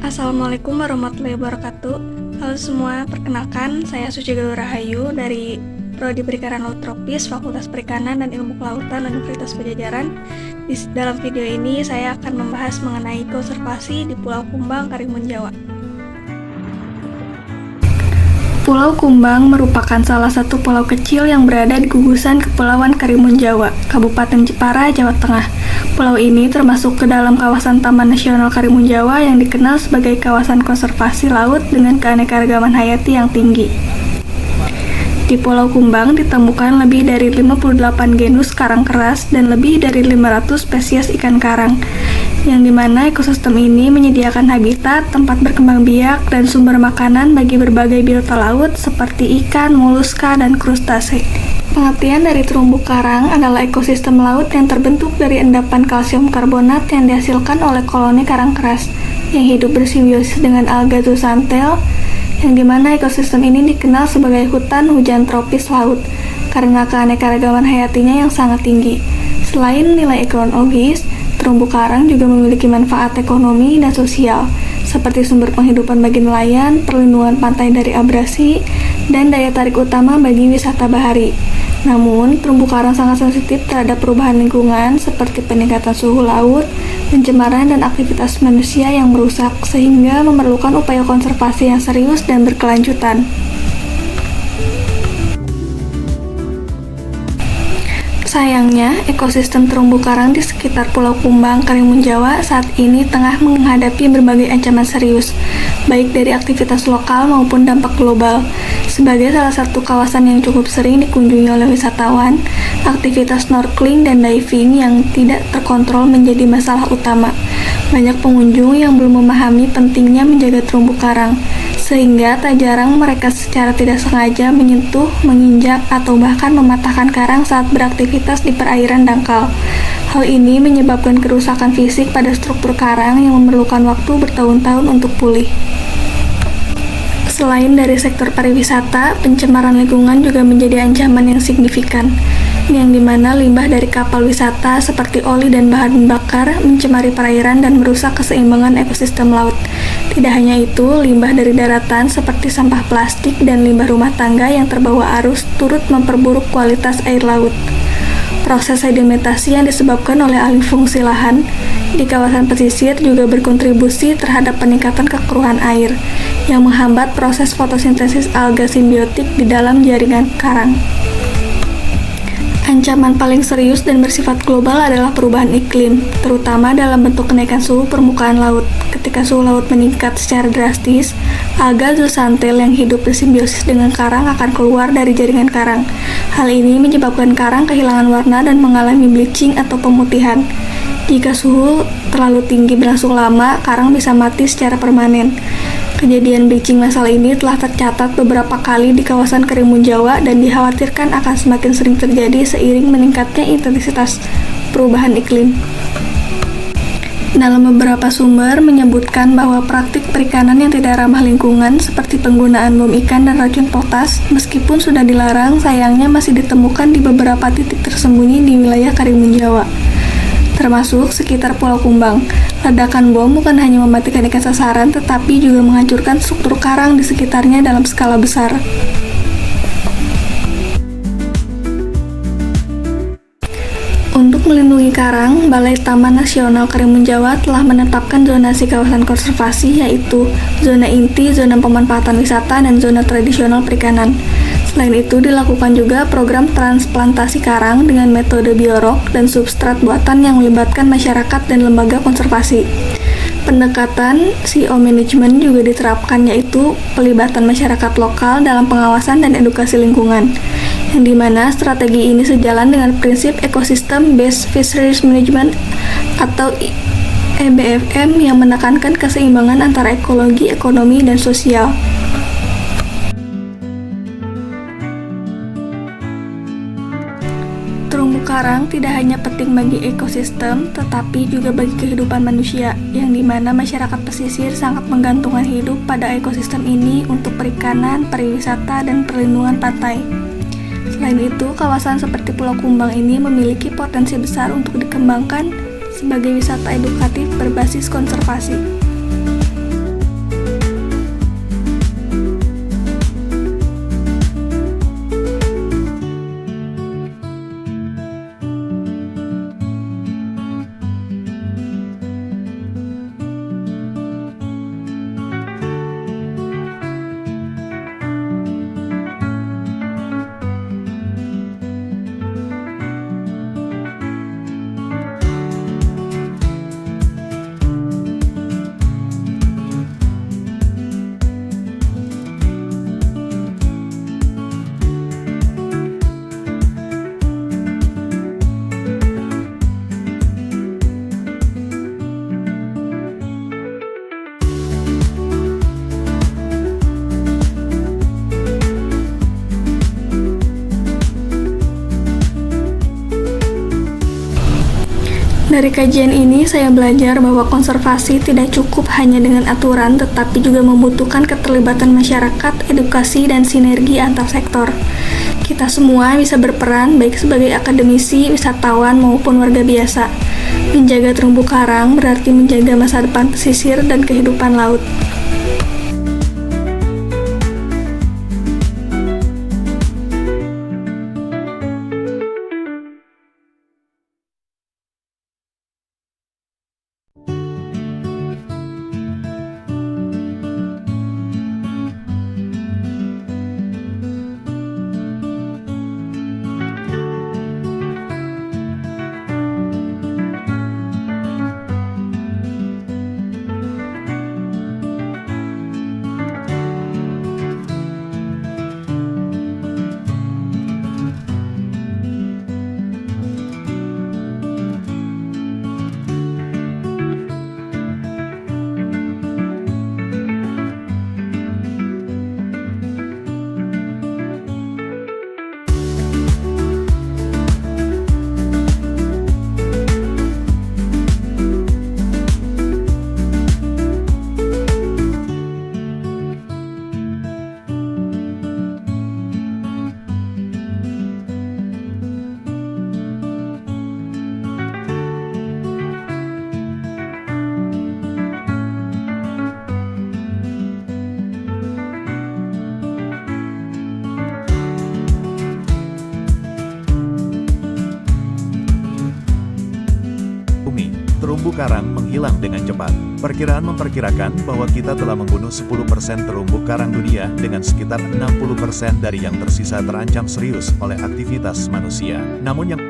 Assalamualaikum warahmatullahi wabarakatuh. Halo semua, perkenalkan saya Suci Galur Rahayu dari Prodi Perikanan Laut Tropis, Fakultas Perikanan dan Ilmu Kelautan Universitas Padjadjaran. Dalam video ini saya akan membahas mengenai konservasi di Pulau Kumbang, Karimun Jawa. Pulau Kumbang merupakan salah satu pulau kecil yang berada di gugusan Kepulauan Karimun Jawa, Kabupaten Jepara, Jawa Tengah. Pulau ini termasuk ke dalam kawasan Taman Nasional Karimun Jawa yang dikenal sebagai kawasan konservasi laut dengan keanekaragaman hayati yang tinggi. Di Pulau Kumbang ditemukan lebih dari 58 genus karang keras dan lebih dari 500 spesies ikan karang, yang dimana ekosistem ini menyediakan habitat, tempat berkembang biak, dan sumber makanan bagi berbagai biota laut seperti ikan, moluska, dan krustase. Pengertian dari terumbu karang adalah ekosistem laut yang terbentuk dari endapan kalsium karbonat yang dihasilkan oleh koloni karang keras yang hidup bersimbiosis dengan alga zooxantel, yang dimana ekosistem ini dikenal sebagai hutan hujan tropis laut karena keanekaragaman hayatinya yang sangat tinggi. Selain nilai ekologis, terumbu karang juga memiliki manfaat ekonomi dan sosial, seperti sumber penghidupan bagi nelayan, perlindungan pantai dari abrasi, dan daya tarik utama bagi wisata bahari. Namun, terumbu karang sangat sensitif terhadap perubahan lingkungan seperti peningkatan suhu laut, pencemaran, dan aktivitas manusia yang merusak, sehingga memerlukan upaya konservasi yang serius dan berkelanjutan. Sayangnya, ekosistem terumbu karang di sekitar Pulau Kumbang, Karimun Jawa saat ini tengah menghadapi berbagai ancaman serius, baik dari aktivitas lokal maupun dampak global. Sebagai salah satu kawasan yang cukup sering dikunjungi oleh wisatawan, aktivitas snorkeling dan diving yang tidak terkontrol menjadi masalah utama. Banyak pengunjung yang belum memahami pentingnya menjaga terumbu karang, sehingga tak jarang mereka secara tidak sengaja menyentuh, menginjak, atau bahkan mematahkan karang saat beraktivitas di perairan dangkal. Hal ini menyebabkan kerusakan fisik pada struktur karang yang memerlukan waktu bertahun-tahun untuk pulih. Selain dari sektor pariwisata, pencemaran lingkungan juga menjadi ancaman yang signifikan, yang dimana limbah dari kapal wisata seperti oli dan bahan bakar mencemari perairan dan merusak keseimbangan ekosistem laut. Tidak hanya itu, limbah dari daratan seperti sampah plastik dan limbah rumah tangga yang terbawa arus turut memperburuk kualitas air laut. Proses sedimentasi yang disebabkan oleh alih fungsi lahan di kawasan pesisir juga berkontribusi terhadap peningkatan kekeruhan air, yang menghambat proses fotosintesis alga simbiotik di dalam jaringan karang. Ancaman paling serius dan bersifat global adalah perubahan iklim, terutama dalam bentuk kenaikan suhu permukaan laut. Ketika suhu laut meningkat secara drastis, alga zooxantel yang hidup bersimbiosis dengan karang akan keluar dari jaringan karang. Hal ini menyebabkan karang kehilangan warna dan mengalami bleaching atau pemutihan. Jika suhu terlalu tinggi berlangsung lama, karang bisa mati secara permanen. Kejadian bleaching massal ini telah tercatat beberapa kali di kawasan Karimun Jawa dan dikhawatirkan akan semakin sering terjadi seiring meningkatnya intensitas perubahan iklim. Dalam beberapa sumber menyebutkan bahwa praktik perikanan yang tidak ramah lingkungan seperti penggunaan bom ikan dan racun potas, meskipun sudah dilarang, sayangnya masih ditemukan di beberapa titik tersembunyi di wilayah Karimun Jawa, termasuk sekitar Pulau Kumbang. Ledakan bom bukan hanya mematikan ikan sasaran, tetapi juga menghancurkan struktur karang di sekitarnya dalam skala besar. Untuk melindungi karang, Balai Taman Nasional Karimun Jawa telah menetapkan zonasi kawasan konservasi, yaitu zona inti, zona pemanfaatan wisata, dan zona tradisional perikanan. Selain itu, dilakukan juga program transplantasi karang dengan metode biorok dan substrat buatan yang melibatkan masyarakat dan lembaga konservasi. Pendekatan CO management juga diterapkan, yaitu pelibatan masyarakat lokal dalam pengawasan dan edukasi lingkungan, yang dimana strategi ini sejalan dengan prinsip Ecosystem Based Fisheries Management atau EBFM yang menekankan keseimbangan antara ekologi, ekonomi, dan sosial. Terumbu karang tidak hanya penting bagi ekosistem, tetapi juga bagi kehidupan manusia, yang dimana masyarakat pesisir sangat menggantungkan hidup pada ekosistem ini untuk perikanan, pariwisata, dan perlindungan pantai. Selain itu, kawasan seperti Pulau Kumbang ini memiliki potensi besar untuk dikembangkan sebagai wisata edukatif berbasis konservasi. Dari kajian ini, saya belajar bahwa konservasi tidak cukup hanya dengan aturan, tetapi juga membutuhkan keterlibatan masyarakat, edukasi, dan sinergi antar sektor. Kita semua bisa berperan, baik sebagai akademisi, wisatawan, maupun warga biasa. Menjaga terumbu karang berarti menjaga masa depan pesisir dan kehidupan laut. Terumbu karang menghilang dengan cepat. Perkiraan memperkirakan bahwa kita telah membunuh 10% terumbu karang dunia, dengan sekitar 60% dari yang tersisa terancam serius oleh aktivitas manusia. Namun yang